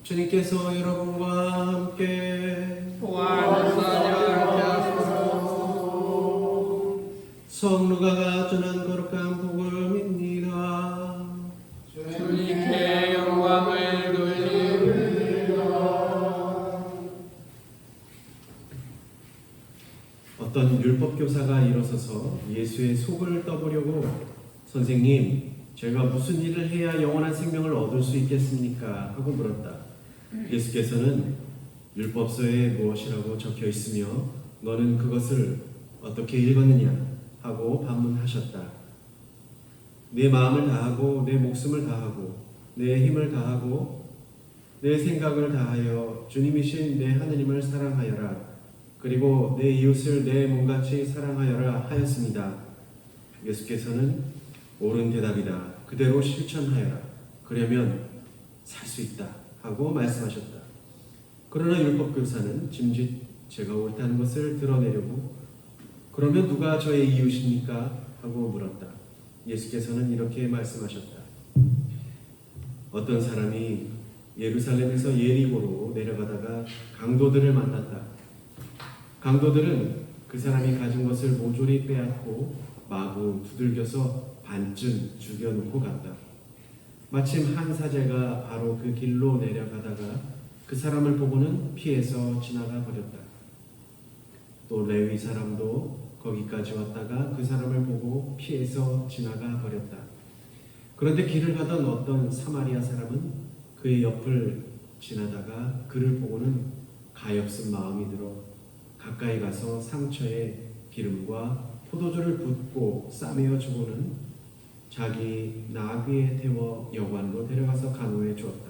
주님께서 여러분과 함께 성루가가 전한 거룩한 복음입니다. 주님께 영광을 돌립니다. 어떤 율법교사가 일어서서 예수의 속을 떠보려고 선생님, 제가 무슨 일을 해야 영원한 생명을 얻을 수 있겠습니까? 하고 물었다. 예수께서는 율법서에 무엇이라고 적혀 있으며 너는 그것을 어떻게 읽었느냐? 하고 반문하셨다. 내 마음을 다하고 내 목숨을 다하고 내 힘을 다하고 내 생각을 다하여 주님이신 내 하느님을 사랑하여라. 그리고 내 이웃을 내 몸같이 사랑하여라 하였습니다. 예수께서는 옳은 대답이다. 그대로 실천하여라. 그러면 살 수 있다. 하고 말씀하셨다. 그러나 율법교사는 짐짓 제가 옳다는 것을 드러내려고 그러면 누가 저의 이웃입니까? 하고 물었다. 예수께서는 이렇게 말씀하셨다. 어떤 사람이 예루살렘에서 예리고로 내려가다가 강도들을 만났다. 강도들은 그 사람이 가진 것을 모조리 빼앗고 마구 두들겨서 반쯤 죽여놓고 갔다. 마침 한 사제가 바로 그 길로 내려가다가 그 사람을 보고는 피해서 지나가 버렸다. 또 레위 사람도 거기까지 왔다가 그 사람을 보고 피해서 지나가 버렸다. 그런데 길을 가던 어떤 사마리아 사람은 그의 옆을 지나다가 그를 보고는 가엾은 마음이 들어 가까이 가서 상처에 기름과 포도주를 붓고 싸매어 주고는 자기 나귀에 태워 여관으로 데려가서 간호해 주었다.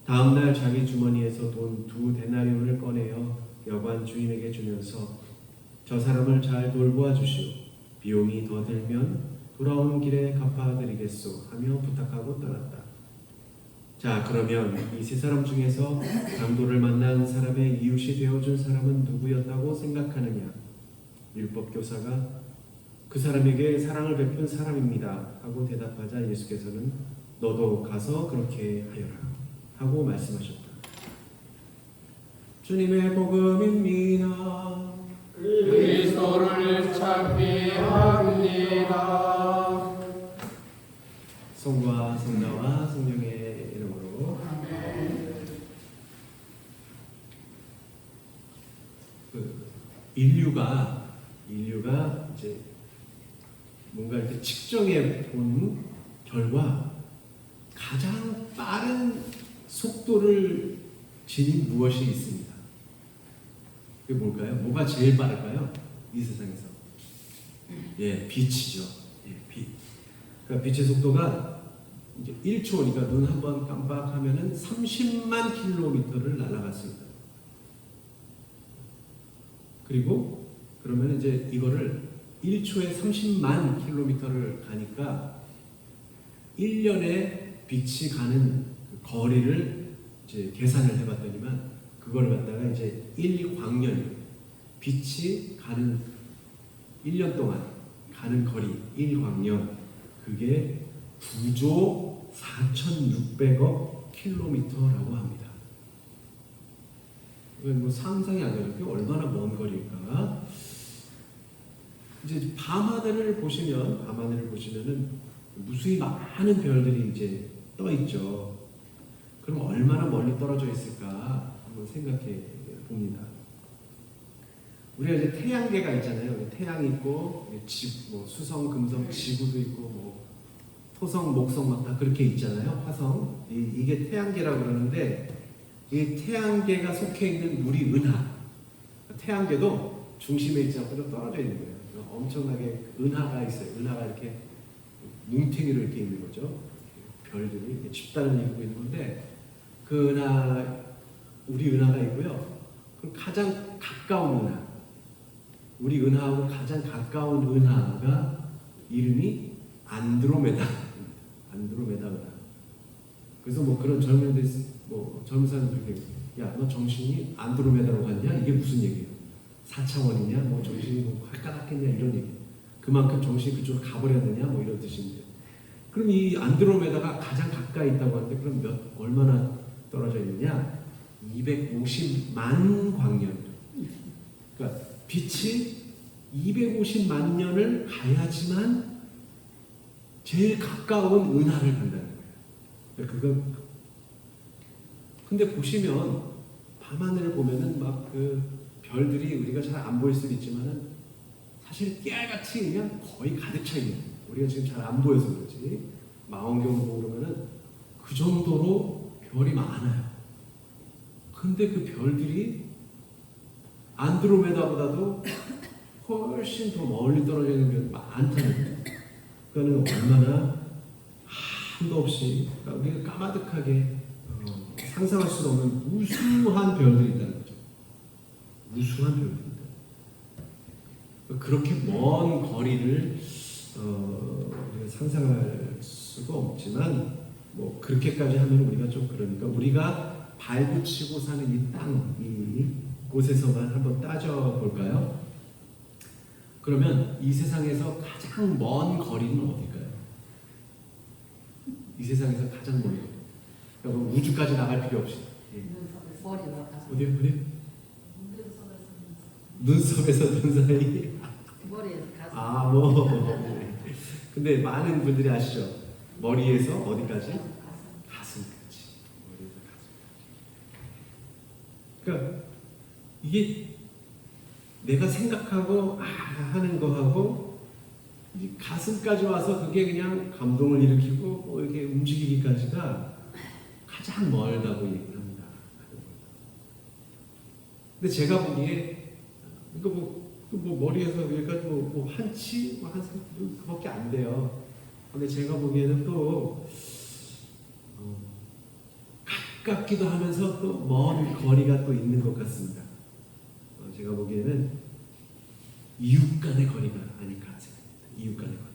다음날 자기 주머니에서 돈 2데나리온을 꺼내어 여관 주인에게 주면서 저 사람을 잘 돌보아 주시오. 비용이 더 들면 돌아오는 길에 갚아드리겠소 하며 부탁하고 떠났다. 자, 그러면 이 세 사람 중에서 강도를 만난 사람의 이웃이 되어준 사람은 누구였다고 생각하느냐? 율법교사가 그 사람에게 사랑을 베푼 사람입니다 하고 대답하자 예수께서는 너도 가서 그렇게 하여라 하고 말씀하셨다. 주님의 복음입니다. 그리스도를 찬미합니다. 성부와 성자와 성령의 이름으로 인류가 이제 뭔가 이렇게 측정해 본 결과 가장 빠른 속도를 지닌 무엇이 있습니다. 그게 뭘까요? 뭐가 제일 빠를까요? 이 세상에서. 예, 빛이죠. 예, 빛. 그러니까 빛의 속도가 이제 1초니까 눈 한 번 깜빡하면은 30만 킬로미터를 날아갔습니다. 그리고 그러면 이제 이거를 1초에 30만 킬로미터를 가니까 1년에 빛이 가는 그 거리를 이제 계산을 해봤더니만 그걸 갖다가 이제 1광년 빛이 가는 1년 동안 가는 거리 1광년 그게 9조 4,600억 킬로미터라고 합니다. 이건 뭐 상상이 안 돼요. 그게 얼마나 먼 거리일까? 이제 밤하늘을 보시면은 무수히 많은 별들이 이제 떠 있죠. 그럼 얼마나 멀리 떨어져 있을까 한번 생각해 봅니다. 우리가 이제 태양계가 있잖아요. 태양이 있고 수성, 금성, 지구도 있고 뭐 토성, 목성 막 다 그렇게 있잖아요. 화성 이게 태양계라고 그러는데 이 태양계가 속해 있는 우리 은하 태양계도 중심에 있지 않고 좀 떨어져 있는 거예요. 엄청나게 은하가 있어요. 은하가 이렇게 뭉탱이로 이렇게 있는 거죠. 별들이 집단을 이루고 있는 건데 그 은하 우리 은하가 있고요. 그 가장 가까운 은하 우리 은하하고 가장 가까운 은하가 이름이 안드로메다 은하. 그래서 뭐 그런 젊은 사람들이 야, 너 정신이 안드로메다로 갔냐? 이게 무슨 얘기예요? 4차원이냐? 뭐 정신이 뭐 활까닥했냐? 이런 얘기. 그만큼 정신이 그쪽으로 가버렸느냐? 뭐 이런 뜻인데 그럼 이 안드로메다가 가장 가까이 있다고 하는데 그럼 얼마나 떨어져 있느냐? 250만 광년. 그러니까 빛이 250만 년을 가야지만 제일 가까운 은하를 간다는 거예요. 그건 근데 보시면 밤하늘을 보면은 막 그 별들이 우리가 잘 안 보일 수도 있지만은 사실 깨알같이 그냥 거의 가득 차 있는. 우리가 지금 잘 안 보여서 그렇지. 망원경 보고 그러면은 그 정도로 별이 많아요. 근데 그 별들이 안드로메다보다도 훨씬 더 멀리 떨어져 있는 별이 많다는 거예요. 그거는 얼마나 한도 없이 우리가 까마득하게 상상할 수 없는 무수한 별들이 있다는 거죠. 무수한 별들입니다. 그렇게 먼 거리를 우리가 상상할 수가 없지만 뭐 그렇게까지 하면 우리가 좀 그러니까 우리가 발붙이고 사는 이 땅, 이 곳에서만 한번 따져볼까요? 그러면 이 세상에서 가장 먼 거리는 어딜까요? 이 세상에서 가장 먼 거리. 그러니까 우주까지 나갈 필요 없이. 어디요? 눈썹에서 눈 사이. 머리에서 가슴. 네. 근데 많은 분들이 아시죠? 머리에서 어디까지? 가슴까지. 머리에서 가슴까지. 그러니까 이게 내가 생각하고 하는 거하고 이 가슴까지 와서 그게 그냥 감동을 일으키고 뭐 이렇게 움직이기까지가 가장 멀다고 얘기를 합니다. 근데 제가 보기에 이거 뭐 머리에서 여기까지 뭐 한치 한 그밖에 안 돼요. 근데 제가 보기에는 또 가깝기도 하면서 또 먼 거리가 또 있는 것 같습니다. 제가 보기에는 이웃 간의 거리가 아닐까 생각합니다. 이웃 간의 거리.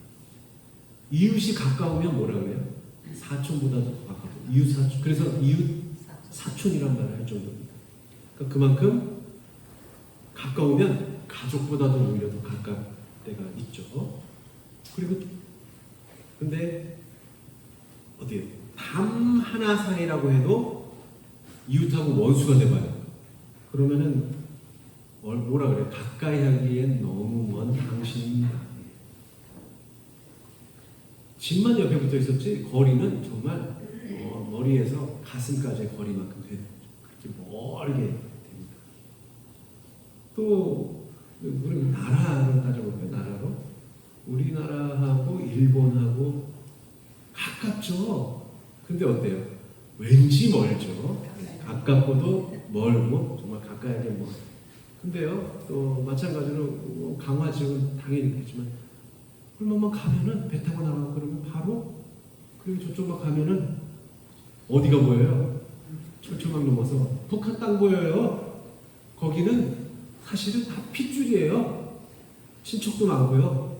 이웃이 가까우면 뭐라 그래요? 사촌보다도 더 가까워. 이웃 사촌. 그래서 이웃 사촌이란 말을 할 정도입니다. 그러니까 그만큼 가까우면 가족보다도 오히려 더 가까울 때가 있죠. 그리고 근데 어디에 담 하나 사이라고 해도 이웃하고 원수가 돼봐요. 그러면은 뭐라 그래? 가까이 하기엔 너무 먼 당신입니다. 집만 옆에 붙어 있었지 거리는 정말 머리에서 가슴까지의 거리만큼 되는 거죠. 그렇게 멀게 됩니다. 또 우리 나라로 따져볼까요? 나라로 우리나라하고 일본하고 가깝죠. 근데 어때요? 왠지 멀죠. 가깝고도 멀고 정말 가까이하게 멀. 근데요, 또 마찬가지로 강화 지역은 당연히 그렇지만 그러면 가면은 배 타고 나가고 그러면 바로 그리고 저쪽만 가면은 어디가 보여요? 철조망 넘어서 북한 땅 보여요. 거기는 사실은 다 핏줄이에요. 친척도 많고요.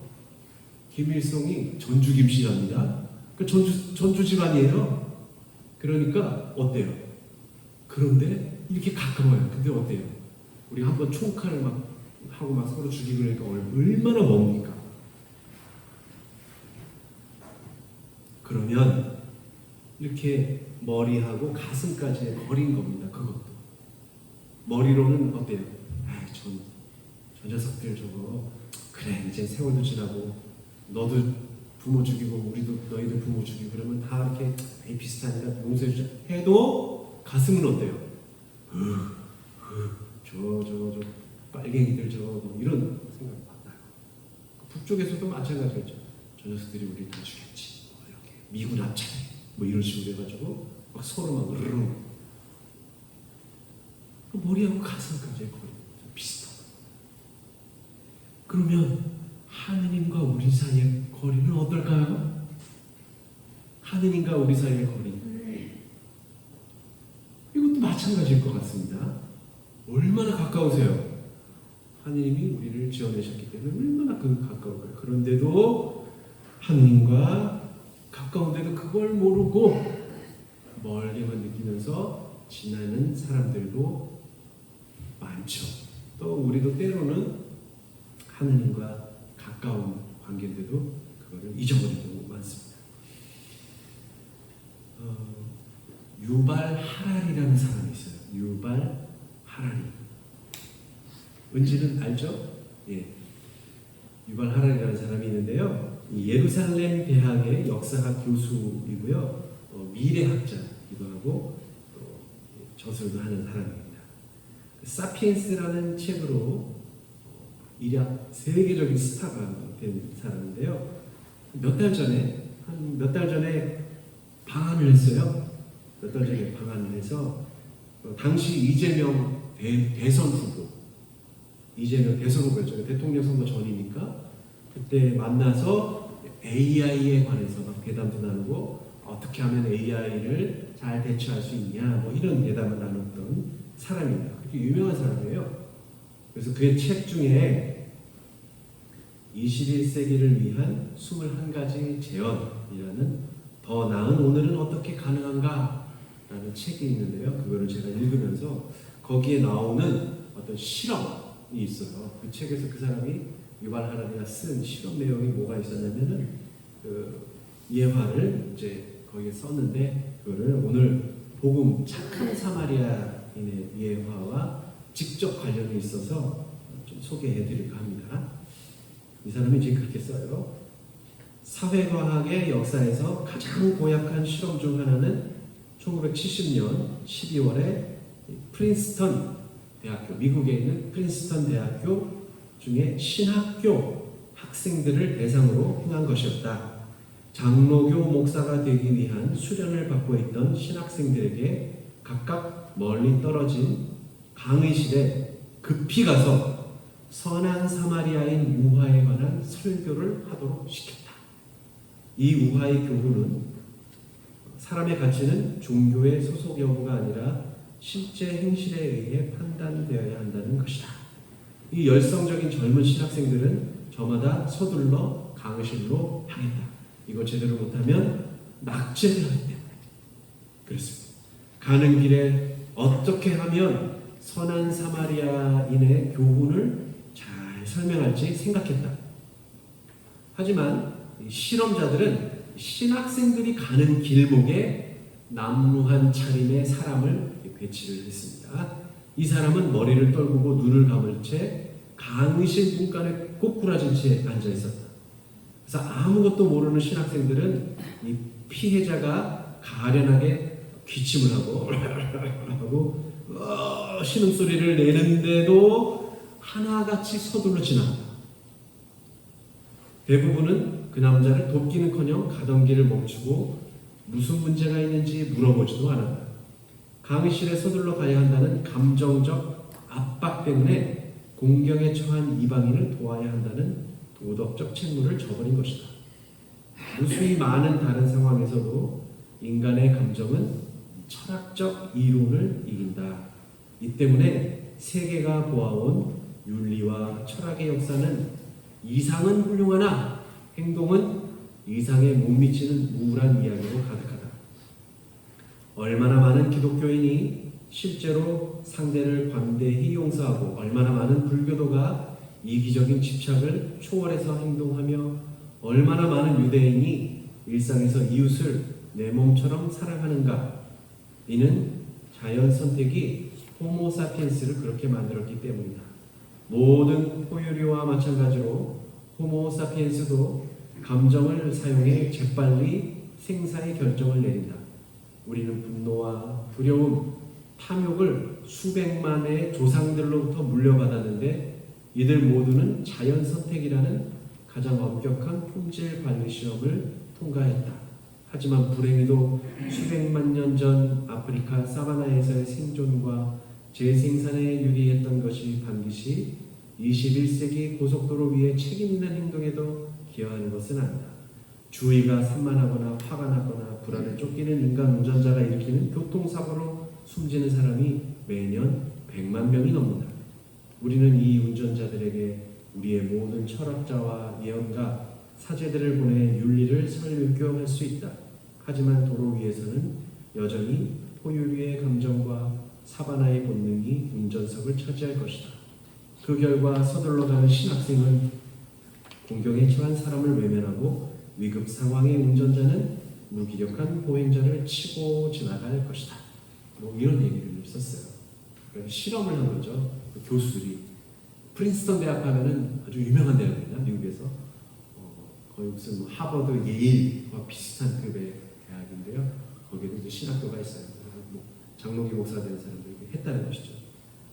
김일성이 전주 김씨랍니다. 그러니까 전주 집안이에요. 그러니까 어때요? 그런데 이렇게 가까워요. 근데 어때요? 우리 한번 총칼을 막 하고 막 서로 죽이고 그러니까 얼마나 멉니까? 그러면 이렇게 머리하고 가슴까지의 거리인 겁니다. 그것도 머리로는 어때요? 저 녀석들 저거 그래 이제 세월도 지나고 너도 부모 죽이고 우리도 너희들 부모 죽이고 그러면 다 이렇게 비슷하니까 용서해주자 해도 가슴은 어때요? 저 빨갱이들 뭐 이런 생각 나요. 북쪽에서도 마찬가지겠죠. 저 녀석들이 우리 다 죽였지. 이렇게 미군 합참 뭐 이런 식으로 해가지고 막 서로 막 으르르 머리하고 가슴까지의 거리 좀 비슷하다. 그러면 하느님과 우리 사이의 거리는 어떨까요? 하느님과 우리 사이의 거리 이것도 마찬가지일 것 같습니다. 얼마나 가까우세요? 하느님이 우리를 지어내셨기 때문에 얼마나 가까울까요? 그런데도 하느님과 가까운데도 그걸 모르고 멀게만 느끼면서 지나는 사람들도 많죠. 또 우리도 때로는 하느님과 가까운 관계인데도 그거를 잊어버리는 경우가 많습니다. 유발 하랄이라는 사람이 있어요. 유발 하랄이. 은지는 알죠? 예. 유발 하랄이라는 사람이 있는데요. 이 예루살렘 대학의 역사학 교수이고요. 미래학자이기도 하고 또 저술도 하는 사람입니다. 사피엔스라는 책으로 일약 세계적인 스타가 된 사람인데요. 몇 달 전에 방한을 했어요. 몇 달 전에 방한을 해서 당시 이재명 대선 후보였죠. 대통령 선거 전이니까 그때 만나서 AI에 관해서 막 대담도 나누고 어떻게 하면 AI를 잘 대처할 수 있냐 뭐 이런 대담을 나눴던 사람입니다. 그렇게 유명한 사람이에요. 그래서 그의 책 중에 21세기를 위한 21가지 재현이라는 더 나은 오늘은 어떻게 가능한가 라는 책이 있는데요. 그거를 제가 읽으면서 거기에 나오는 어떤 실험이 있어요. 그 책에서 그 사람이 유발 하랄이가 쓴 실험 내용이 뭐가 있었냐면은 그 예화를 이제 거기에 썼는데 그거를 오늘 복음 착한 사마리아인의 예화와 직접 관련이 있어서 좀 소개해 드릴까 합니다. 이 사람이 지금 그렇게 써요. 사회과학의 역사에서 가장 고약한 실험 중 하나는 1970년 12월에 프린스턴 대학교, 미국에 있는 프린스턴 대학교 중에 신학교 학생들을 대상으로 행한 것이었다. 장로교 목사가 되기 위한 수련을 받고 있던 신학생들에게 각각 멀리 떨어진 강의실에 급히 가서 선한 사마리아인 우화에 관한 설교를 하도록 시켰다. 이 우화의 교훈은 사람의 가치는 종교의 소속 여부가 아니라 실제 행실에 의해 판단되어야 한다는 것이다. 이 열성적인 젊은 신학생들은 저마다 서둘러 강의실로 향했다. 이거 제대로 못하면 낙제를 하기 때문에 그렇습니다. 가는 길에 어떻게 하면 선한 사마리아인의 교훈을 잘 설명할지 생각했다. 하지만 실험자들은 신학생들이 가는 길목에 남루한 차림의 사람을 배치를 했습니다. 이 사람은 머리를 떨구고 눈을 감을 채 강의실 문간에 꼬꾸라진 채 앉아 있었다. 그래서 아무것도 모르는 신학생들은 이 피해자가 가련하게 기침을 하고 신음소리를 내는데도 하나같이 서둘러 지나간다. 대부분은 그 남자를 돕기는커녕 가던 길을 멈추고 무슨 문제가 있는지 물어보지도 않았다. 강의실에 서둘러 가야 한다는 감정적 압박 때문에 공경에 처한 이방인을 도와야 한다는 도덕적 책무를 져버린 것이다. 무수히 많은 다른 상황에서도 인간의 감정은 철학적 이론을 이긴다. 이 때문에 세계가 보아온 윤리와 철학의 역사는 이상은 훌륭하나 행동은 이상에 못 미치는 우울한 이야기로 가득하다. 얼마나 많은 기독교인이 실제로 상대를 관대히 용서하고 얼마나 많은 불교도가 이기적인 집착을 초월해서 행동하며 얼마나 많은 유대인이 일상에서 이웃을 내 몸처럼 사랑하는가. 이는 자연 선택이 호모 사피엔스를 그렇게 만들었기 때문이다. 모든 포유류와 마찬가지로 호모 사피엔스도 감정을 사용해 재빨리 생사의 결정을 내린다. 우리는 분노와 두려움, 탐욕을 수백만의 조상들로부터 물려받았는데 이들 모두는 자연 선택이라는 가장 엄격한 품질 관리 시험을 통과했다. 하지만 불행히도 수백만 년 전 아프리카 사바나에서의 생존과 재생산에 유리했던 것이 반드시 21세기 고속도로 위에 책임 있는 행동에도 기여하는 것은 아니다. 주의가 산만하거나 화가 나거나 불안에 쫓기는 인간 운전자가 일으키는 교통사고로 숨지는 사람이 매년 100만 명이 넘는다. 우리는 이 운전자들에게 우리의 모든 철학자와 예언가, 사제들을 보내 윤리를 설교할 수 있다. 하지만 도로 위에서는 여전히 포유류의 감정과 사바나의 본능이 운전석을 차지할 것이다. 그 결과 서둘러 가는 신학생은 공경에 처한 사람을 외면하고 위급 상황의 운전자는 무기력한 보행자를 치고 지나갈 것이다. 뭐 이런 얘기를 썼어요. 그러니까 실험을 한 거죠. 그 교수들이. 프린스턴 대학 하면은 아주 유명한 대학입니다. 미국에서. 거의 무슨 뭐 하버드, 예일과 비슷한 급의 대학인데요. 거기도 이제 신학교가 있어요. 뭐 장로교 목사 된 사람들이 했다는 것이죠.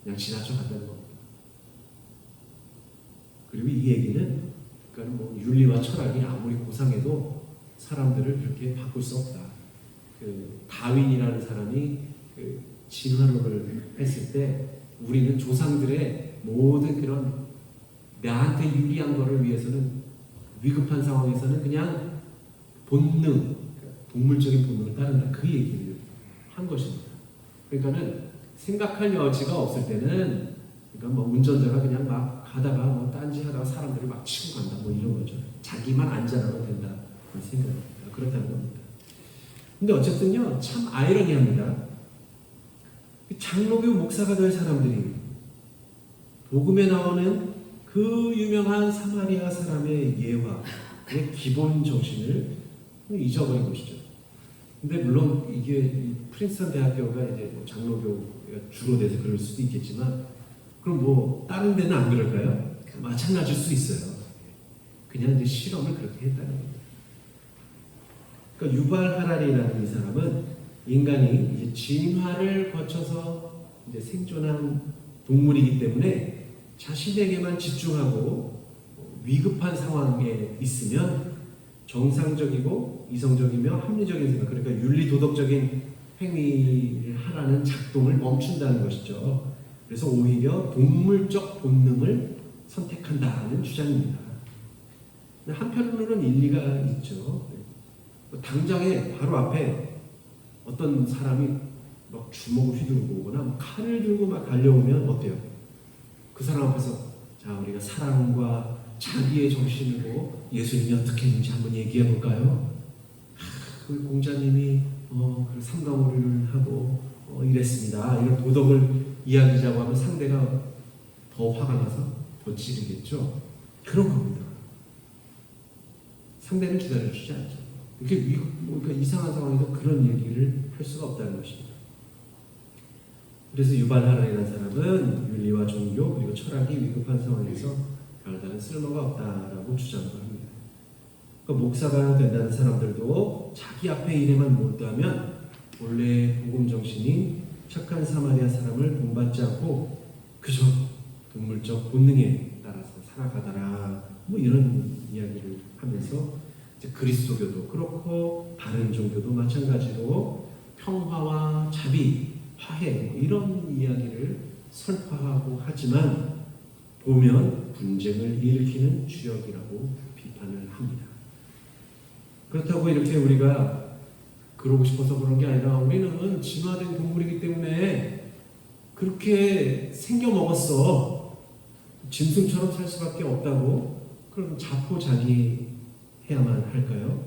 그냥 지나쳐 간다는 겁니다. 그리고 이 얘기는 그러니까 뭐 윤리와 철학이 아무리 고상해도 사람들을 그렇게 바꿀 수 없다. 그 다윈이라는 사람이 그 진화론을 했을 때 우리는 조상들의 모든 그런 나한테 유리한 거를 위해서는 위급한 상황에서는 그냥 본능, 동물적인 본능을 따른다. 그 얘기를 한 것입니다. 그러니까는 생각할 여지가 없을 때는 그러니까 뭐 운전자가 그냥 막 가다가 뭐 딴짓하다가 사람들이 막 치고 간다. 뭐 이런 거죠. 자기만 안전하면 된다. 그런 생각입니다. 그렇다는 겁니다. 근데 어쨌든요, 참 아이러니합니다. 장로교 목사가 될 사람들이 복음에 나오는 그 유명한 사마리아 사람의 예화의 기본 정신을 잊어버린 것이죠. 근데 물론 이게 프린스턴 대학교가 이제 뭐 장로교가 주로 돼서 그럴 수도 있겠지만, 그럼 뭐 다른 데는 안 그럴까요? 마찬가지일 수 있어요. 그냥 이제 실험을 그렇게 했다는 겁니다. 그러니까 유발 하라리라는 이 사람은 인간이 이제 진화를 거쳐서 이제 생존한 동물이기 때문에 자신에게만 집중하고 위급한 상황에 있으면 정상적이고 이성적이며 합리적인 생각, 그러니까 윤리 도덕적인 행위를 하라는 작동을 멈춘다는 것이죠. 그래서 오히려 동물적 본능을 선택한다는 주장입니다. 한편으로는 일리가 있죠. 당장에 바로 앞에 어떤 사람이 막 주먹을 휘두르고 오거나 칼을 들고 막 달려오면 어때요? 그 사람 앞에서 자, 우리가 사랑과 자비의 정신으로 예수님이 어떻게 했는지 한번 얘기해 볼까요? 그 공자님이 그 삼가모리를 하고 이랬습니다. 이런 도덕을 이야기하자고 하면 상대가 더 화가 나서 더 지르겠죠. 그런 겁니다. 상대는 기다려주지 않죠. 이렇게 그러니까 이상한 상황에서 그런 얘기를 할 수가 없다는 것입니다. 그래서 유발 하라리라는 사람은 윤리와 종교 그리고 철학이 위급한 상황에서 별다른 쓸모가 없다라고 주장을 합니다. 그러니까 목사가 된다는 사람들도 자기 앞에 일에만 몰두하면 본래 복음 정신인 착한 사마리아 사람을 본받지 않고 그저 동물적 본능에 따라서 살아가더라. 뭐 이런 이야기를 하면서 이제 그리스도교도 그렇고 다른 종교도 마찬가지로 평화와 자비, 화해 뭐 이런 이야기를 설파하고 하지만 보면 분쟁을 일으키는 주역이라고 비판을 합니다. 그렇다고 이렇게 우리가 그러고 싶어서 그런 게 아니라 우리는 진화된 동물이기 때문에 그렇게 생겨 먹었어. 짐승처럼 살 수밖에 없다고 그럼 자포자기해야만 할까요?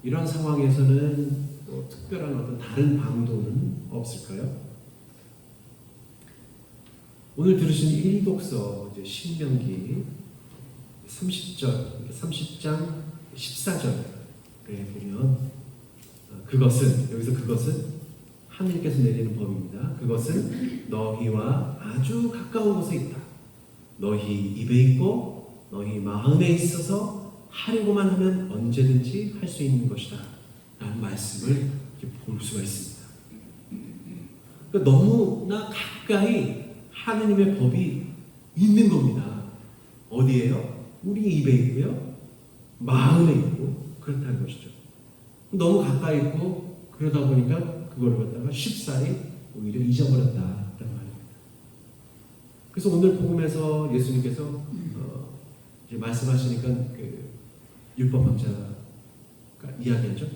이런 상황에서는 뭐 특별한 어떤 다른 방도는 없을까요? 오늘 들으신 일독서 이제 신명기 30장 14절에 보면 그것은 여기서 그것은 하나님께서 내리는 법입니다. 그것은 너희와 아주 가까운 곳에 있다. 너희 입에 있고 너희 마음에 있어서 하려고만 하면 언제든지 할 수 있는 것이다. 라는 말씀을 볼 수가 있습니다. 그러니까 너무나 가까이 하느님의 법이 있는 겁니다. 어디에요? 우리 입에 있고요. 마음에 있고 그렇다는 것이죠. 너무 가까이 있고 그러다 보니까 그걸 갖다가 쉽사리 오히려 잊어버렸다라는 말입니다. 그래서 오늘 복음에서 예수님께서 이제 말씀하시니까 그 율법학자가 이야기하죠.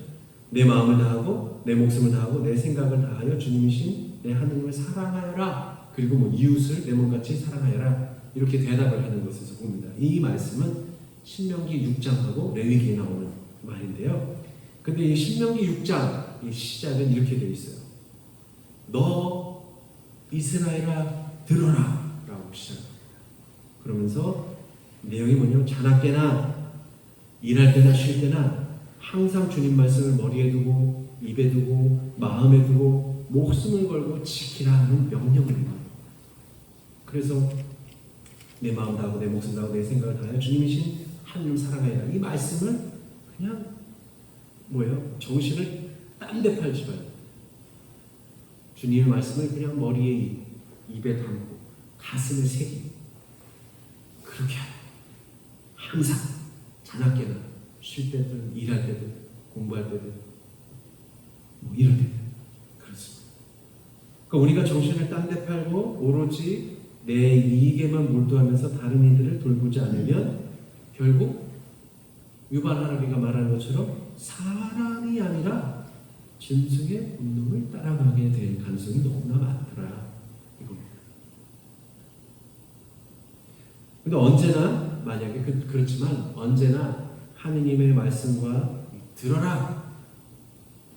내 마음을 다하고 내 목숨을 다하고 내 생각을 다하여 주님이신 내 하느님을 사랑하여라. 그리고 뭐 이웃을 내 몸같이 사랑하여라. 이렇게 대답을 하는 것에서 봅니다. 이 말씀은 신명기 6장하고 레위기에 나오는 말인데요. 근데 이 신명기 6장 이 시작은 이렇게 되어 있어요. 너 이스라엘아 들어라 라고 시작합니다. 그러면서 내용이 뭐냐면 자나 깨나 일할 때나 쉴 때나 항상 주님 말씀을 머리에 두고 입에 두고 마음에 두고 목숨을 걸고 지키라 하는 명령을 해요. 그래서 내 마음 다하고 내 목숨 다하고 내 생각을 다하여 주님이신 하나님 살아가야 이 말씀을 그냥 뭐예요? 정신을 딴 데 팔지 말고 주님의 말씀을 그냥 머리에 입에 담고 가슴에 새기고 그렇게 하라. 항상 자나깨나 쉴 때든 일할 때든 공부할 때든 뭐 이럴 때든 그렇습니다. 그러니까 우리가 정신을 딴 데 팔고 오로지 내 이익에만 몰두하면서 다른 이들을 돌보지 않으면 결국 유발 하라비가 말하는 것처럼 사람이 아니라 짐승의 본능을 따라가게 될 가능성이 너무나 많더라 이겁니다. 근데 언제나 만약에 그렇지만 언제나 하느님의 말씀과 들어라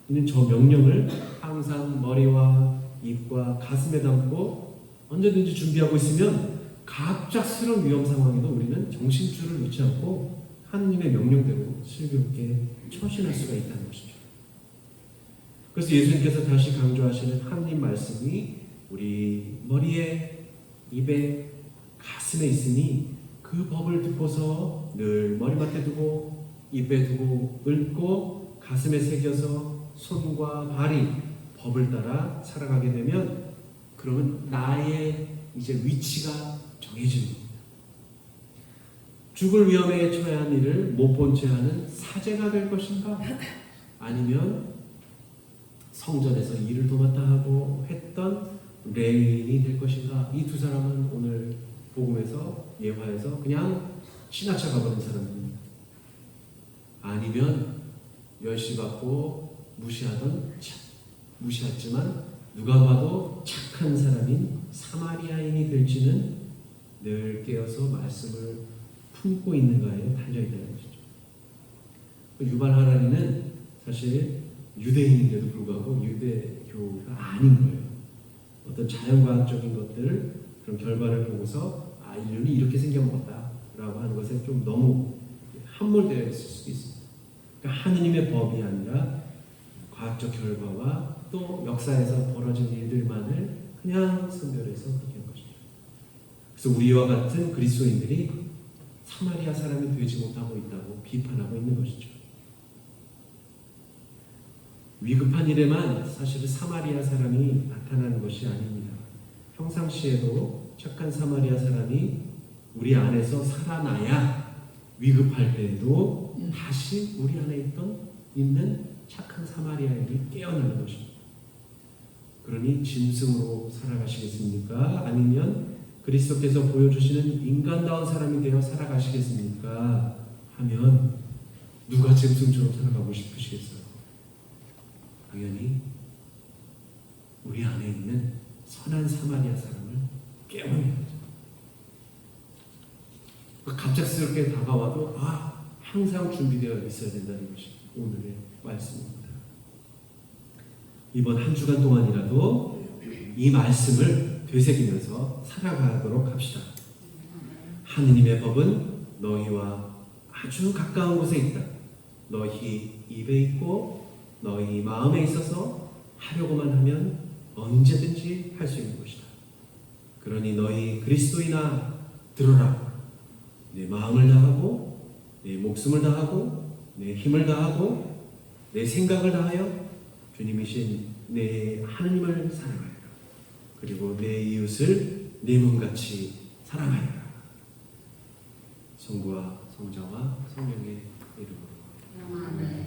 이는 저 명령을 항상 머리와 입과 가슴에 담고 언제든지 준비하고 있으면 갑작스러운 위험 상황에도 우리는 정신줄을 놓지 않고 하느님의 명령대로 슬기롭게 처신할 수가 있다는 것이죠. 그래서 예수님께서 다시 강조하시는 하느님 말씀이 우리 머리에, 입에, 가슴에 있으니 그 법을 듣고서 늘 머리맡에 두고 입에 두고 읊고 가슴에 새겨서 손과 발이 법을 따라 살아가게 되면 그러면 나의 이제 위치가 정해지는 겁니다. 죽을 위험에 처한 일을 못 본 채 하는 사제가 될 것인가? 아니면 성전에서 일을 도맡아 하고 했던 레위인이 될 것인가? 이 두 사람은 오늘 복음에서 예화에서 그냥 지나쳐 가버린 사람입니다. 아니면 멸시받고 무시했지만 누가 봐도 착한 사람인 사마리아인이 될지는 늘 깨어서 말씀을 품고 있는가에 달려있다는 것이죠. 유발하라리는 사실 유대인인데도 불구하고 유대교가 아닌 거예요. 어떤 자연과학적인 것들 그런 결과를 보고서 인류는 이렇게 생겨먹었다라고 하는 것에 좀 너무 함몰되어 있을 수도 있습니다. 그러니까 하느님의 법이 아니라 과학적 결과와 또 역사에서 벌어진 일들만을 그냥 선별해서 그렇게 한 것이죠. 그래서 우리와 같은 그리스도인들이 사마리아 사람이 되지 못하고 있다고 비판하고 있는 것이죠. 위급한 일에만 사실은 사마리아 사람이 나타나는 것이 아닙니다. 평상시에도 착한 사마리아 사람이 우리 안에서 살아나야 위급할 때에도 다시 우리 안에 있는 착한 사마리아인이 깨어나는 것입니다. 그러니 짐승으로 살아가시겠습니까? 아니면 그리스도께서 보여주시는 인간다운 사람이 되어 살아가시겠습니까? 하면 누가 짐승처럼 살아가고 싶으시겠어요? 당연히 우리 안에 있는 선한 사마리아 사람을 깨워내야 하죠. 갑작스럽게 다가와도 항상 준비되어 있어야 된다는 것이 오늘의 말씀입니다. 이번 한 주간 동안이라도 이 말씀을 되새기면서 살아가도록 합시다. 하느님의 법은 너희와 아주 가까운 곳에 있다. 너희 입에 있고 너희 마음에 있어서 하려고만 하면 언제든지 할 수 있는 것이다. 그러니 너희 그리스도인아 들어라. 내 마음을 다하고 내 목숨을 다하고 내 힘을 다하고 내 생각을 다하여 주님이신 내 하느님을 사랑하여라. 그리고 내 이웃을 내 몸같이 사랑하여라. 성부와 성자와 성령의 이름으로. 아멘.